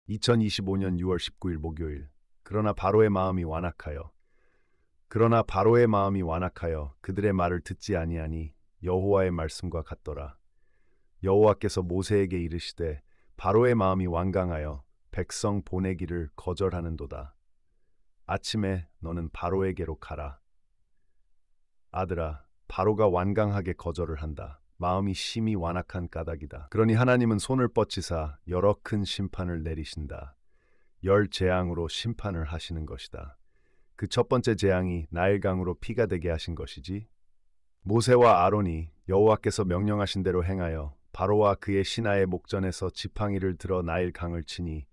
2025년 6월 19일 목요일. 그러나 바로의 마음이 완악하여 그들의 말을 듣지 아니하니 여호와의 말씀과 같더라. 여호와께서 모세에게 이르시되 바로의 마음이 완강하여 백성 보내기를 거절하는도다. 아침에 너는 바로에게로 가라. 아들아, 바로가 완강하게 거절을 한다. 마음이 심히 완악한 까닭이다. 그러니 하나님은 손을 뻗치사 여러 큰 심판을 내리신다. 열 재앙으로 심판을 하시는 것이다. 그 첫 번째 재앙이 나일강으로 피가 되게 하신 것이지. 모세와 아론이 여호와께서 명령하신 대로 행하여 바로와 그의 신하의 목전에서 지팡이를 들어 나일강을 치니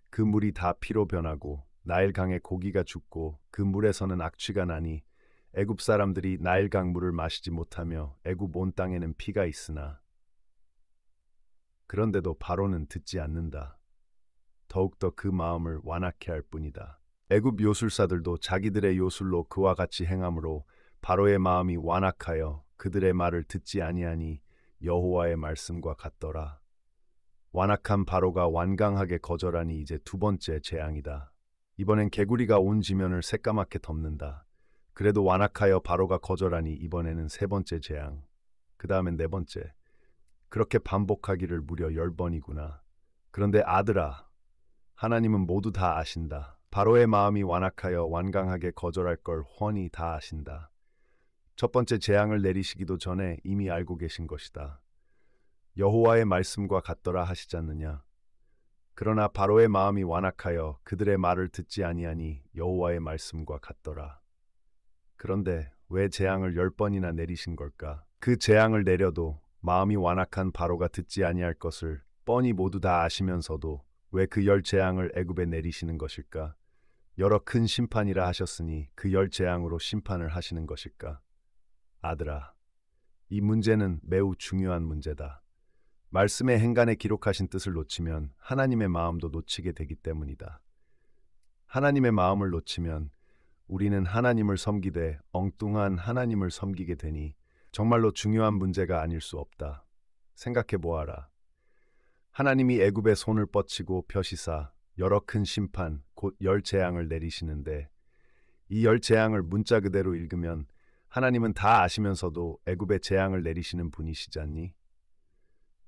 그 물이 다 피로 변하고 나일강의 고기가 죽고 그 물에서는 악취가 나니 애굽 사람들이 나일강 물을 마시지 못하며 애굽 온 땅에는 피가 있으나 그런데도 바로는 듣지 않는다. 더욱더 그 마음을 완악해 할 뿐이다. 애굽 요술사들도 자기들의 요술로 그와 같이 행함으로 바로의 마음이 완악하여 그들의 말을 듣지 아니하니 여호와의 말씀과 같더라. 완악한 바로가 완강하게 거절하니 이제 두 번째 재앙이다. 이번엔 개구리가 온 지면을 새까맣게 덮는다. 그래도 완악하여 바로가 거절하니 이번에는 세 번째 재앙. 그 다음엔 네 번째. 그렇게 반복하기를 무려 10번이구나. 그런데 아들아, 하나님은 모두 다 아신다. 바로의 마음이 완악하여 완강하게 거절할 걸 훤히 다 아신다. 첫 번째 재앙을 내리시기도 전에 이미 알고 계신 것이다. 여호와의 말씀과 같더라 하시지 않느냐. 그러나 바로의 마음이 완악하여 그들의 말을 듣지 아니하니 여호와의 말씀과 같더라. 그런데 왜 재앙을 10번이나 내리신 걸까? 그 재앙을 내려도 마음이 완악한 바로가 듣지 아니할 것을 뻔히 모두 다 아시면서도 왜 그 열 재앙을 애굽에 내리시는 것일까? 여러 큰 심판이라 하셨으니 그 열 재앙으로 심판을 하시는 것일까? 아들아, 이 문제는 매우 중요한 문제다. 말씀의 행간에 기록하신 뜻을 놓치면 하나님의 마음도 놓치게 되기 때문이다. 하나님의 마음을 놓치면 우리는 하나님을 섬기되 엉뚱한 하나님을 섬기게 되니 정말로 중요한 문제가 아닐 수 없다. 생각해 보아라. 하나님이 애굽의 손을 뻗치고 펴시사 여러 큰 심판, 곧 열 재앙을 내리시는데 이 열 재앙을 문자 그대로 읽으면 하나님은 다 아시면서도 애굽의 재앙을 내리시는 분이시잖니?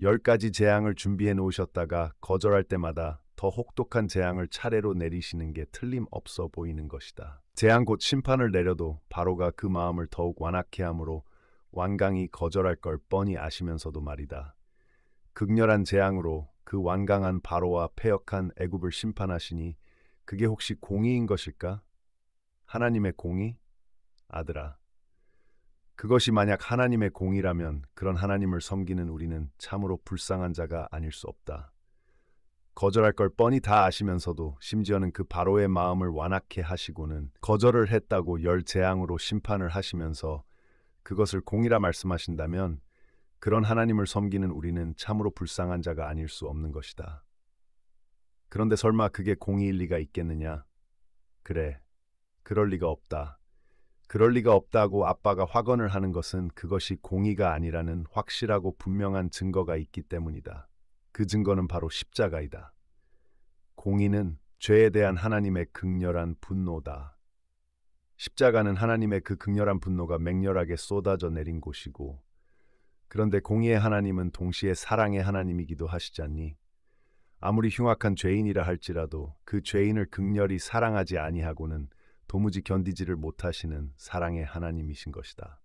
10가지 재앙을 준비해 놓으셨다가 거절할 때마다 더 혹독한 재앙을 차례로 내리시는 게 틀림없어 보이는 것이다. 재앙 곧 심판을 내려도 바로가 그 마음을 더욱 완악해 함으로 완강히 거절할 걸 뻔히 아시면서도 말이다. 극렬한 재앙으로 그 완강한 바로와 패역한 애굽을 심판하시니 그게 혹시 공의인 것일까? 하나님의 공의? 아들아, 그것이 만약 하나님의 공의라면 그런 하나님을 섬기는 우리는 참으로 불쌍한 자가 아닐 수 없다. 거절할 걸 뻔히 다 아시면서도 심지어는 그 바로의 마음을 완악해 하시고는 거절을 했다고 열 재앙으로 심판을 하시면서 그것을 공의라 말씀하신다면 그런 하나님을 섬기는 우리는 참으로 불쌍한 자가 아닐 수 없는 것이다. 그런데 설마 그게 공의일 리가 있겠느냐? 그래, 그럴 리가 없다. 그럴 리가 없다고 아빠가 확언을 하는 것은 그것이 공의가 아니라는 확실하고 분명한 증거가 있기 때문이다. 그 증거는 바로 십자가이다. 공의는 죄에 대한 하나님의 극렬한 분노다. 십자가는 하나님의 그 극렬한 분노가 맹렬하게 쏟아져 내린 곳이고, 그런데 공의의 하나님은 동시에 사랑의 하나님이기도 하시잖니. 아무리 흉악한 죄인이라 할지라도 그 죄인을 극렬히 사랑하지 아니하고는 도무지 견디지를 못하시는 사랑의 하나님이신 것이다.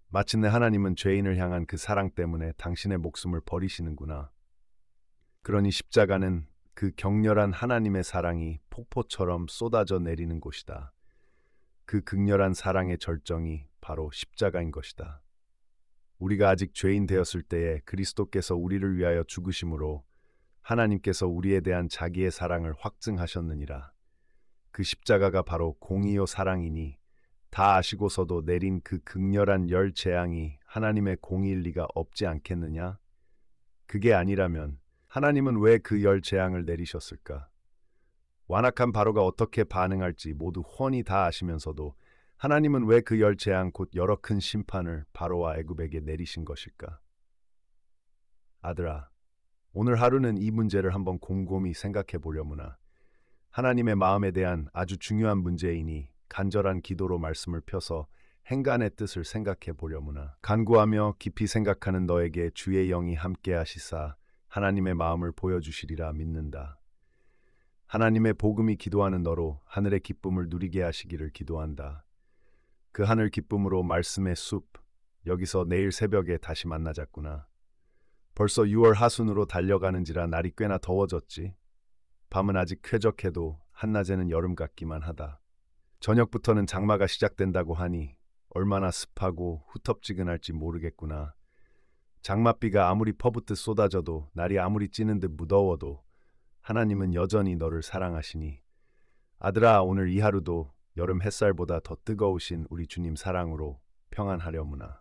마침내 하나님은 죄인을 향한 그 사랑 때문에 당신의 목숨을 버리시는구나. 그러니 십자가는 그 격렬한 하나님의 사랑이 폭포처럼 쏟아져 내리는 곳이다. 그 극렬한 사랑의 절정이 바로 십자가인 것이다. 우리가 아직 죄인 되었을 때에 그리스도께서 우리를 위하여 죽으심으로 하나님께서 우리에 대한 자기의 사랑을 확증하셨느니라. 그 십자가가 바로 공의요 사랑이니 다 아시고서도 내린 그 극렬한 열 재앙이 하나님의 공의일 리가 없지 않겠느냐? 그게 아니라면 하나님은 왜 그 열 재앙을 내리셨을까? 완악한 바로가 어떻게 반응할지 모두 훤히 다 아시면서도 하나님은 왜 그 열 재앙 곧 여러 큰 심판을 바로와 애굽에게 내리신 것일까? 아들아, 오늘 하루는 이 문제를 한번 곰곰이 생각해 보려무나. 하나님의 마음에 대한 아주 중요한 문제이니 간절한 기도로 말씀을 펴서 행간의 뜻을 생각해 보려무나. 간구하며 깊이 생각하는 너에게 주의 영이 함께 하시사 하나님의 마음을 보여주시리라 믿는다. 하나님의 복음이 기도하는 너로 하늘의 기쁨을 누리게 하시기를 기도한다. 그 하늘 기쁨으로 말씀의 숲, 여기서 내일 새벽에 다시 만나자꾸나. 벌써 6월 하순으로 달려가는지라 날이 꽤나 더워졌지. 밤은 아직 쾌적해도 한낮에는 여름 같기만 하다. 저녁부터는 장마가 시작된다고 하니 얼마나 습하고 후텁지근할지 모르겠구나. 장맛비가 아무리 퍼붓듯 쏟아져도 날이 아무리 찌는 듯 무더워도 하나님은 여전히 너를 사랑하시니. 아들아, 오늘 이 하루도 여름 햇살보다 더 뜨거우신 우리 주님 사랑으로 평안하려무나.